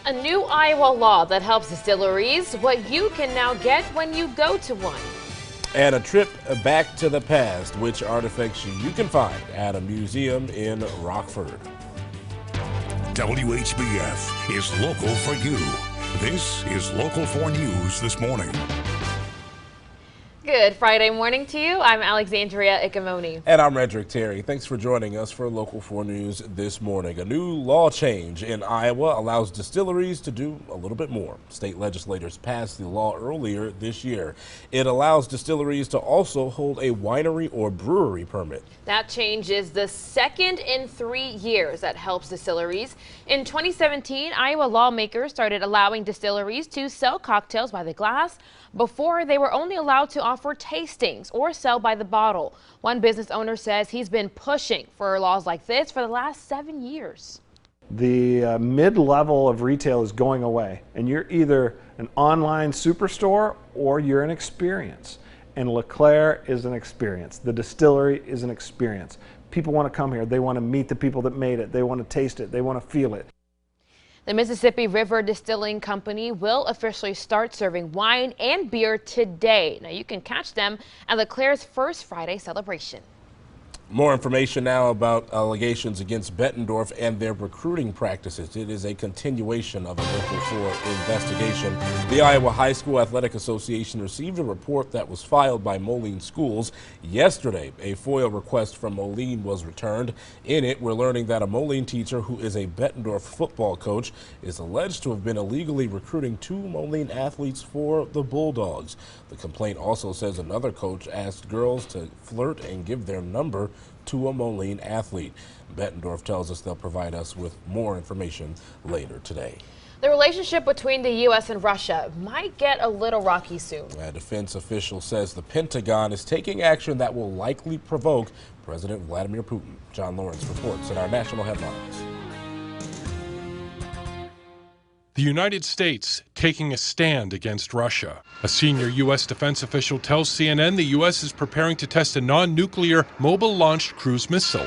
A new Iowa law that helps distilleries, what you can now get when you go to one. And a trip back to the past, which artifacts you can find at a museum in Rockford. WHBF is local for you. This is Local 4 News this morning. Good Friday morning to you. I'm Alexandria Ikomoni. And I'm Redrick Terry. Thanks for joining us for Local 4 News this morning. A new law change in Iowa allows distilleries to do a little bit more. State legislators passed the law earlier this year. It allows distilleries to also hold a winery or brewery permit. That change is the second in 3 years that helps distilleries. In 2017, Iowa lawmakers started allowing distilleries to sell cocktails by the glass. Before, they were only allowed to offer tastings or sell by the bottle. One business owner says he's been pushing for laws like this for the last 7 years. The mid-level of retail is going away, and you're either an online superstore or you're an experience. And LeClaire is an experience. The distillery is an experience. People want to come here. They want to meet the people that made it. They want to taste it. They want to feel it. The Mississippi River Distilling Company will officially start serving wine and beer today. Now you can catch them at LeClaire's First Friday celebration. More information now about allegations against Bettendorf and their recruiting practices. It is a continuation of a Local 4 investigation. The Iowa High School Athletic Association received a report that was filed by Moline Schools yesterday. A FOIA request from Moline was returned. In it, we're learning that a Moline teacher who is a Bettendorf football coach is alleged to have been illegally recruiting 2 Moline athletes for the Bulldogs. The complaint also says another coach asked girls to flirt and give their number to a Moline athlete. Bettendorf tells us they'll provide us with more information later today. The relationship between the U.S. and Russia might get a little rocky soon. A defense official says the Pentagon is taking action that will likely provoke President Vladimir Putin. John Lawrence reports in our national headlines. The United States taking a stand against Russia. A senior U.S. defense official tells CNN the U.S. is preparing to test a non-nuclear mobile-launched cruise missile.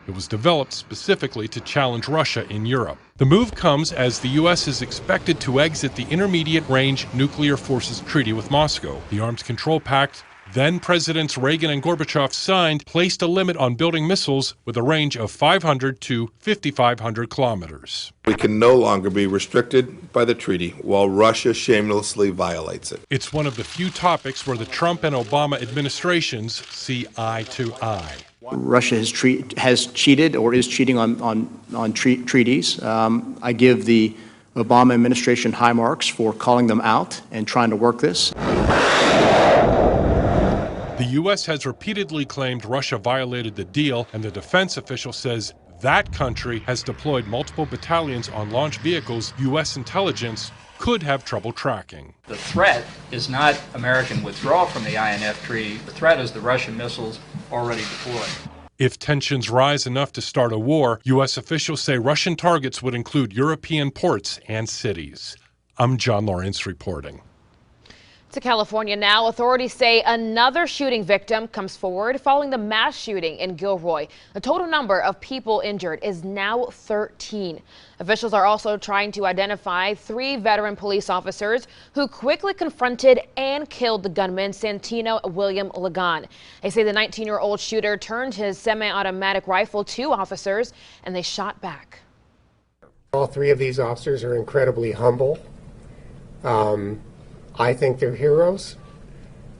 It was developed specifically to challenge Russia in Europe. The move comes as the U.S. is expected to exit the Intermediate-Range Nuclear Forces Treaty with Moscow. The Arms Control Pact then Presidents Reagan and Gorbachev signed placed a limit on building missiles with a range of 500 to 5,500 kilometers. We can no longer be restricted by the treaty while Russia shamelessly violates it. It's one of the few topics where the Trump and Obama administrations see eye to eye. Russia has cheated or is cheating on treaties. I give the Obama administration high marks for calling them out and trying to work this. The U.S. has repeatedly claimed Russia violated the deal, and the defense official says that country has deployed multiple battalions on launch vehicles U.S. intelligence could have trouble tracking. The threat is not American withdrawal from the INF Treaty. The threat is the Russian missiles already deployed. If tensions rise enough to start a war, U.S. officials say Russian targets would include European ports and cities. I'm John Lawrence reporting. To California now, authorities say another shooting victim comes forward following the mass shooting in Gilroy. The total number of people injured is now 13. Officials are also trying to identify 3 veteran police officers who quickly confronted and killed the gunman Santino William Ligon. They say the 19-year-old shooter turned his semi-automatic rifle to officers and they shot back. All 3 of these officers are incredibly humble. I think they're heroes.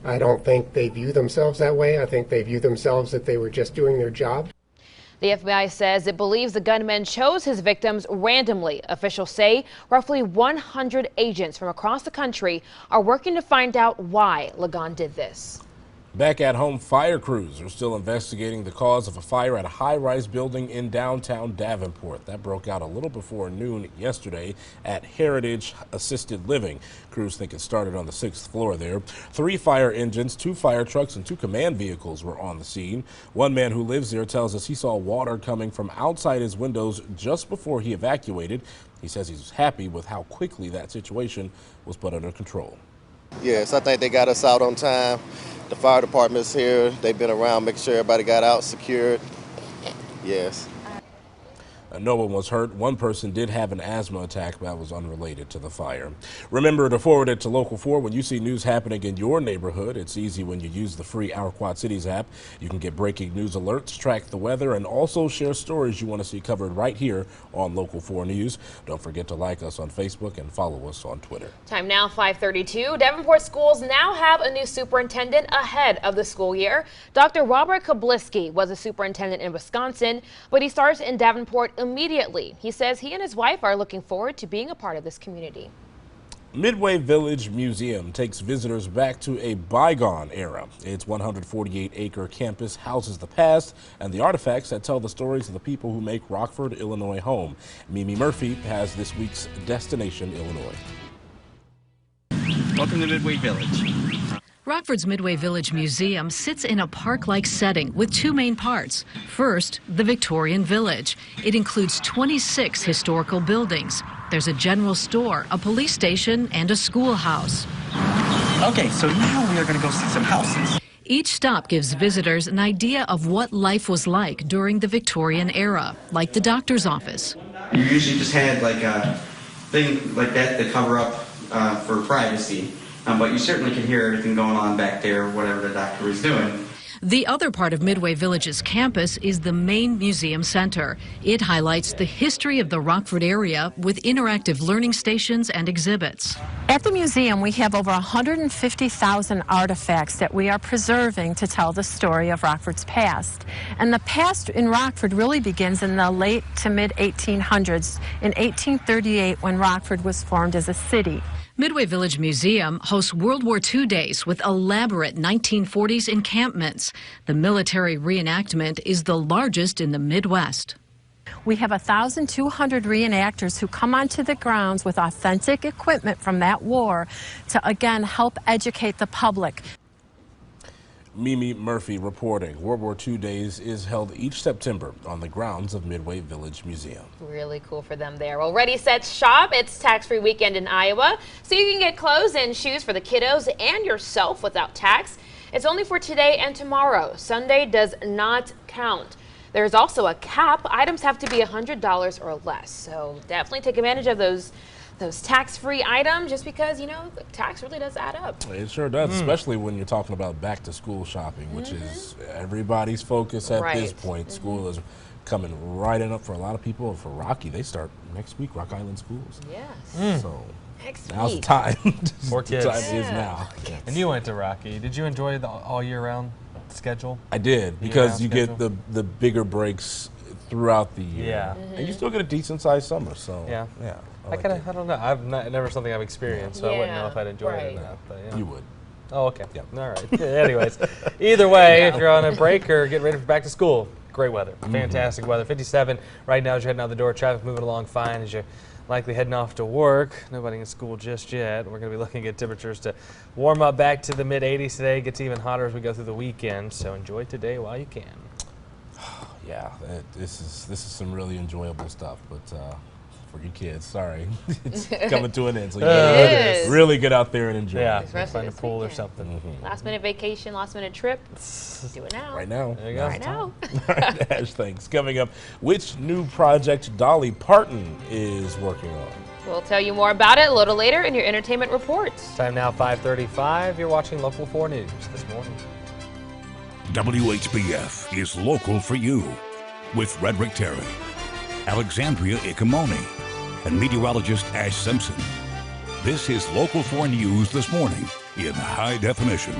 I don't think they view themselves that way. I think they view themselves that they were just doing their job. The FBI says it believes the gunman chose his victims randomly. Officials say roughly 100 agents from across the country are working to find out why Ligon did this. Back at home, fire crews are still investigating the cause of a fire at a high-rise building in downtown Davenport. That broke out a little before noon yesterday at Heritage Assisted Living. Crews think it started on the 6th floor there. 3 fire engines, 2 fire trucks, and 2 command vehicles were on the scene. One man who lives there tells us he saw water coming from outside his windows just before he evacuated. He says he's happy with how quickly that situation was put under control. Yes, I think they got us out on time. The fire department's here. They've been around making sure everybody got out secured. Yes. No one was hurt. One person did have an asthma attack that was unrelated to the fire. Remember to forward it to Local 4 when you see news happening in your neighborhood. It's easy when you use the free Our Quad Cities app. You can get breaking news alerts, track the weather, and also share stories you want to see covered right here on Local 4 News. Don't forget to like us on Facebook and follow us on Twitter. Time now, 5:32. Davenport Schools now have a new superintendent ahead of the school year. Dr. Robert Kabliski was a superintendent in Wisconsin, but he starts in Davenport immediately. He says he and his wife are looking forward to being a part of this community. Midway Village Museum takes visitors back to a bygone era. Its 148-acre campus houses the past and the artifacts that tell the stories of the people who make Rockford, Illinois home. Mimi Murphy has this week's Destination Illinois. Welcome to Midway Village. Rockford's Midway Village Museum sits in a park-like setting with two main parts. First, the Victorian Village. It includes 26 historical buildings. There's a general store, a police station, and a schoolhouse. Okay, so now we are going to go see some houses. Each stop gives visitors an idea of what life was like during the Victorian era, like the doctor's office. You usually just had like a thing like that to cover up for privacy. But you certainly can hear everything going on back there, whatever the doctor was doing. The other part of Midway Village's campus is the main museum center. It highlights the history of the Rockford area with interactive learning stations and exhibits. At the museum, we have over 150,000 artifacts that we are preserving to tell the story of Rockford's past. And the past in Rockford really begins in the late to mid 1800s, in 1838, when Rockford was formed as a city. Midway Village Museum hosts World War II days with elaborate 1940s encampments. The military reenactment is the largest in the Midwest. We have 1,200 reenactors who come onto the grounds with authentic equipment from that war to, again, help educate the public. Mimi Murphy reporting. World War II Days is held each September on the grounds of Midway Village Museum. Really cool for them there. Well, Ready, Set, Shop. It's tax-free weekend in Iowa, so you can get clothes and shoes for the kiddos and yourself without tax. It's only for today and tomorrow. Sunday does not count. There's also a cap. Items have to be $100 or less, so definitely take advantage of those tax-free items, just because, you know, the tax really does add up. It sure does, especially when you're talking about back-to-school shopping, which is everybody's focus at this point. School is coming right in up for a lot of people. For Rocky, they start next week, Rock Island schools. Yes. So next now's week. the time. For kids. The time is now. And you went to Rocky. Did you enjoy the all year round schedule? I did, because you get the bigger breaks throughout the year. Yeah. And you still get a decent-sized summer, so yeah. I don't know. Never something I've experienced, so I wouldn't know if I'd enjoy it or not. But, yeah. You would. Oh, okay. Yep. All right. Anyways, either way, if you're on a break or getting ready for back to school, great weather. Fantastic weather. 57 right now as you're heading out the door. Traffic moving along fine as you're likely heading off to work. Nobody in school just yet. We're going to be looking at temperatures to warm up back to the mid-80s today. Gets even hotter as we go through the weekend, so enjoy today while you can. Yeah, this is some really enjoyable stuff, but for you kids, sorry, it's coming to an end. So you really get out there and enjoy. Yeah, find a pool or something. Last minute vacation, last minute trip. Do it now. Right now. There you go. Right now. All right, Ash, thanks. Coming up, which new project Dolly Parton is working on? We'll tell you more about it a little later in your entertainment reports. Time now 5:35. You're watching Local 4 News this morning. WHBF is local for you with Redrick Terry, Alexandria Ikomoni, and meteorologist Ash Simpson. This is Local 4 News this morning in high definition.